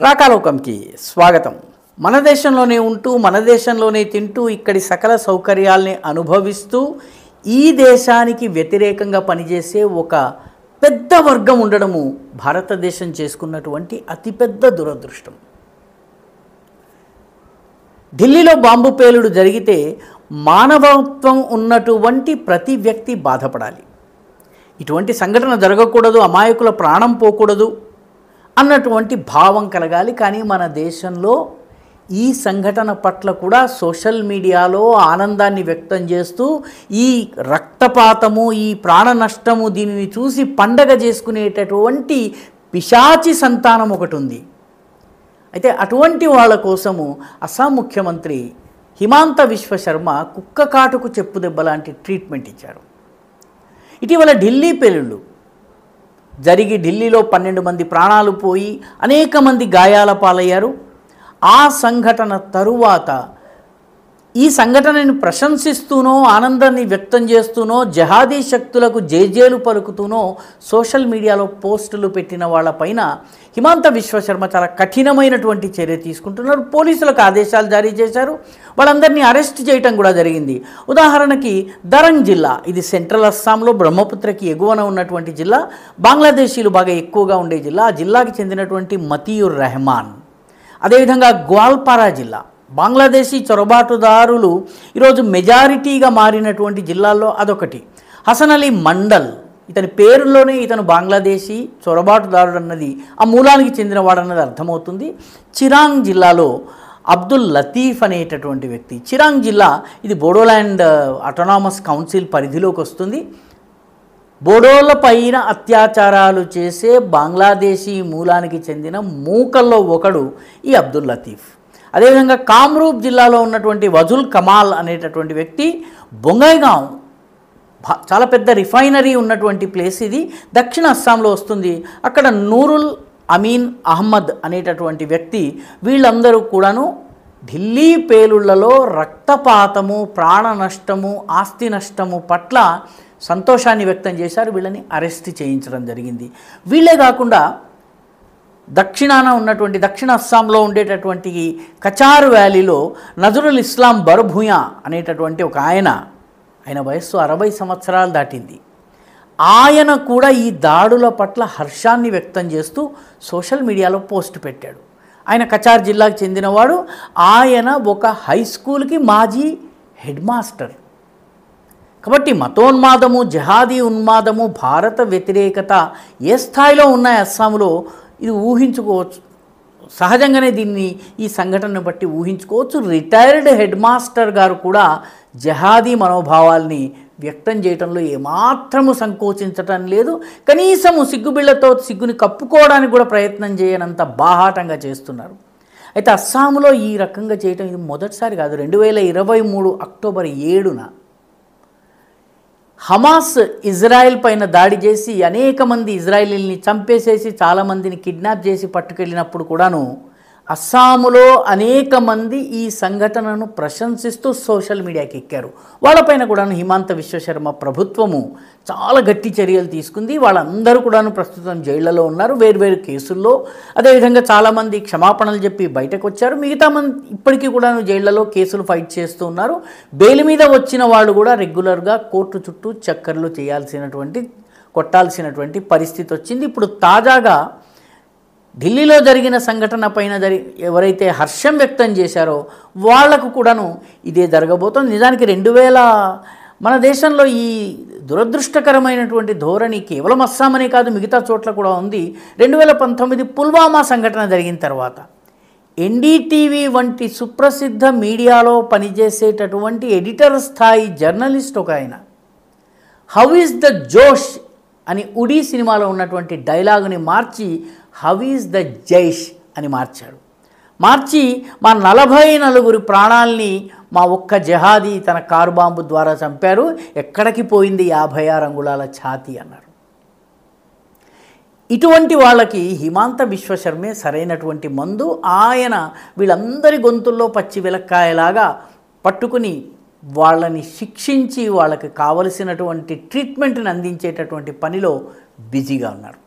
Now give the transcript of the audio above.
రాకాలోకంకి స్వాగతం. మన దేశంలోనే ఉంటూ మన దేశంలోనే తింటూ ఇక్కడి సకల సౌకర్యాల్ని అనుభవిస్తూ ఈ దేశానికి వ్యతిరేకంగా పనిచేసే ఒక పెద్ద వర్గం ఉండడము భారతదేశం చేసుకున్నటువంటి అతిపెద్ద దురదృష్టం. ఢిల్లీలో బాంబు పేలుడు జరిగితే మానవత్వం ఉన్నటువంటి ప్రతి వ్యక్తి బాధపడాలి. ఇటువంటి సంఘటన జరగకూడదు, అమాయకుల ప్రాణం పోకూడదు అన్నటువంటి భావం కలగాలి. కానీ మన దేశంలో ఈ సంఘటన పట్ల కూడా సోషల్ మీడియాలో ఆనందాన్ని వ్యక్తం చేస్తూ ఈ రక్తపాతము, ఈ ప్రాణ నష్టము దీనిని చూసి పండగ చేసుకునేటటువంటి పిశాచి సంతానం ఒకటి ఉంది. అయితే అటువంటి వాళ్ళ కోసము అస్సాం ముఖ్యమంత్రి హిమాంత విశ్వ శర్మ కుక్క కాటుకు చెప్పు దెబ్బ లాంటి ట్రీట్మెంట్ ఇచ్చారు. ఇటీవల ఢిల్లీ పేలుళ్ళు జరిగి ఢిల్లీలో 12 మంది ప్రాణాలు పోయి అనేక మంది గాయాల పాలయ్యారు. ఆ సంఘటన తరువాత ఈ సంఘటనని ప్రశంసిస్తూనో ఆనందాన్ని వ్యక్తం చేస్తూనో జహాదీ శక్తులకు జేజేలు పలుకుతూనో సోషల్ మీడియాలో పోస్టులు పెట్టిన వాళ్ళపైన హిమాంత విశ్వ శర్మ చాలా కఠినమైనటువంటి చర్య తీసుకుంటున్నారు. పోలీసులకు ఆదేశాలు జారీ చేశారు. వాళ్ళందరినీ అరెస్ట్ చేయటం కూడా జరిగింది. ఉదాహరణకి దరంగ్ జిల్లా, ఇది సెంట్రల్ అస్సాంలో బ్రహ్మపుత్రకి ఎగువన ఉన్నటువంటి జిల్లా, బంగ్లాదేశీలు బాగా ఎక్కువగా ఉండే జిల్లా. ఆ జిల్లాకి చెందినటువంటి మతియుర్ రెహమాన్. అదేవిధంగా గ్వాల్పారా జిల్లా, బంగ్లాదేశీ చొరబాటుదారులు ఈరోజు మెజారిటీగా మారినటువంటి జిల్లాల్లో అదొకటి. హసన్ అలీ మండల్, ఇతని పేరులోనే ఇతను బంగ్లాదేశీ చొరబాటుదారుడు అన్నది, ఆ మూలానికి చెందినవాడన్నది అర్థమవుతుంది. చిరాంగ్ జిల్లాలో అబ్దుల్ లతీఫ్ అనేటటువంటి వ్యక్తి. చిరాంగ్ జిల్లా ఇది బోడోల్యాండ్ ఆటోనామస్ కౌన్సిల్ పరిధిలోకి వస్తుంది. బోడోల పైన అత్యాచారాలు చేసే బంగ్లాదేశీ మూలానికి చెందిన మూకల్లో ఒకడు ఈ అబ్దుల్ లతీఫ్. అదేవిధంగా కామ్రూప్ జిల్లాలో ఉన్నటువంటి వజుల్ కమాల్ అనేటటువంటి వ్యక్తి బొంగైగాం, చాలా పెద్ద రిఫైనరీ ఉన్నటువంటి ప్లేస్ ఇది, దక్షిణ అస్సాంలో వస్తుంది. అక్కడ నూరుల్ అమీన్ అహ్మద్ అనేటటువంటి వ్యక్తి. వీళ్ళందరూ కూడాను ఢిల్లీ పేలుళ్లలో రక్తపాతము, ప్రాణ నష్టము, ఆస్తి నష్టము పట్ల సంతోషాన్ని వ్యక్తం చేశారు. వీళ్ళని అరెస్ట్ చేయించడం జరిగింది. వీళ్ళే కాకుండా దక్షిణాన ఉన్నటువంటి దక్షిణ అస్సాంలో ఉండేటటువంటి కచార్ వ్యాలీలో నజరుల్ ఇస్లాం బర్భూయా అనేటటువంటి ఒక ఆయన వయస్సు 60 సంవత్సరాలు దాటింది. ఆయన కూడా ఈ దాడుల పట్ల హర్షాన్ని వ్యక్తం చేస్తూ సోషల్ మీడియాలో పోస్ట్ పెట్టాడు. ఆయన కచార్ జిల్లాకు చెందినవాడు. ఆయన ఒక హై స్కూల్కి మాజీ హెడ్ మాస్టర్. కాబట్టి మతోన్మాదము, జహాదీ ఉన్మాదము, భారత వ్యతిరేకత ఏ స్థాయిలో ఉన్నాయి అస్సాంలో ఇది ఊహించుకోవచ్చు. సహజంగానే దీన్ని ఈ సంఘటనను బట్టి ఊహించుకోవచ్చు. రిటైర్డ్ హెడ్ మాస్టర్ గారు కూడా జహాదీ మనోభావాల్ని వ్యక్తం చేయడంలో ఏమాత్రము సంకోచించటం లేదు. కనీసము సిగ్గుబిళ్ళతో సిగ్గుని కప్పుకోవడానికి కూడా ప్రయత్నం చేయనంత బాహాటంగా చేస్తున్నారు. అయితే అస్సాంలో ఈ రకంగా చేయటం ఇది మొదటిసారి కాదు. 2023 అక్టోబర్ 7న హమాస్ ఇజ్రాయెల్ పైన దాడి చేసి అనేక మంది ఇజ్రాయేలీల్ని చంపేసేసి చాలామందిని కిడ్నాప్ చేసి పట్టుకెళ్ళినప్పుడు కూడాను అస్సాములో అనేక మంది ఈ సంఘటనను ప్రశంసిస్తూ సోషల్ మీడియాకి ఎక్కారు. వాళ్ళపైన కూడాను హిమాంత విశ్వ శర్మ ప్రభుత్వము చాలా గట్టి చర్యలు తీసుకుంది. వాళ్ళందరూ కూడాను ప్రస్తుతం జైళ్లలో ఉన్నారు, వేర్వేరు కేసుల్లో. అదేవిధంగా చాలామంది క్షమాపణలు చెప్పి బయటకు వచ్చారు. మిగతా మంది ఇప్పటికీ కూడాను జైళ్లలో కేసులు ఫైట్ చేస్తూ ఉన్నారు. బెయిల్ మీద వచ్చిన వాళ్ళు కూడా రెగ్యులర్గా కోర్టు చుట్టూ చక్కర్లు కొట్టాల్సినటువంటి పరిస్థితి వచ్చింది. ఇప్పుడు తాజాగా ఢిల్లీలో జరిగిన సంఘటన పైన ఎవరైతే హర్షం వ్యక్తం చేశారో వాళ్లకు కూడాను ఇదే జరగబోతోంది. నిజానికి మన దేశంలో ఈ దురదృష్టకరమైనటువంటి ధోరణి కేవలం అస్సాం అనే కాదు, మిగతా చోట్ల కూడా ఉంది. 2019 పుల్వామా సంఘటన జరిగిన తర్వాత ఎన్డీటీవీ వంటి సుప్రసిద్ధ మీడియాలో పనిచేసేటటువంటి ఎడిటర్ స్థాయి జర్నలిస్ట్ ఒక ఆయన హౌ ఈజ్ ద జోష్ అని ఉడీ సినిమాలో ఉన్నటువంటి డైలాగుని మార్చి హౌ ఈజ్ ద జైష్ అని మార్చి మా 44 ప్రాణాల్ని మా ఒక్క జహాదీ తన కారు బాంబు ద్వారా చంపారు, ఎక్కడికి పోయింది 56 అంగుళాల ఛాతీ అన్నారు. ఇటువంటి వాళ్ళకి హిమాంత విశ్వ శర్మే సరైనటువంటి మందు. ఆయన వీళ్ళందరి గొంతుల్లో పచ్చి వెలక్కాయలాగా పట్టుకుని వాళ్ళని శిక్షించి వాళ్ళకి కావలసినటువంటి ట్రీట్మెంట్ని అందించేటటువంటి పనిలో బిజీగా ఉన్నారు.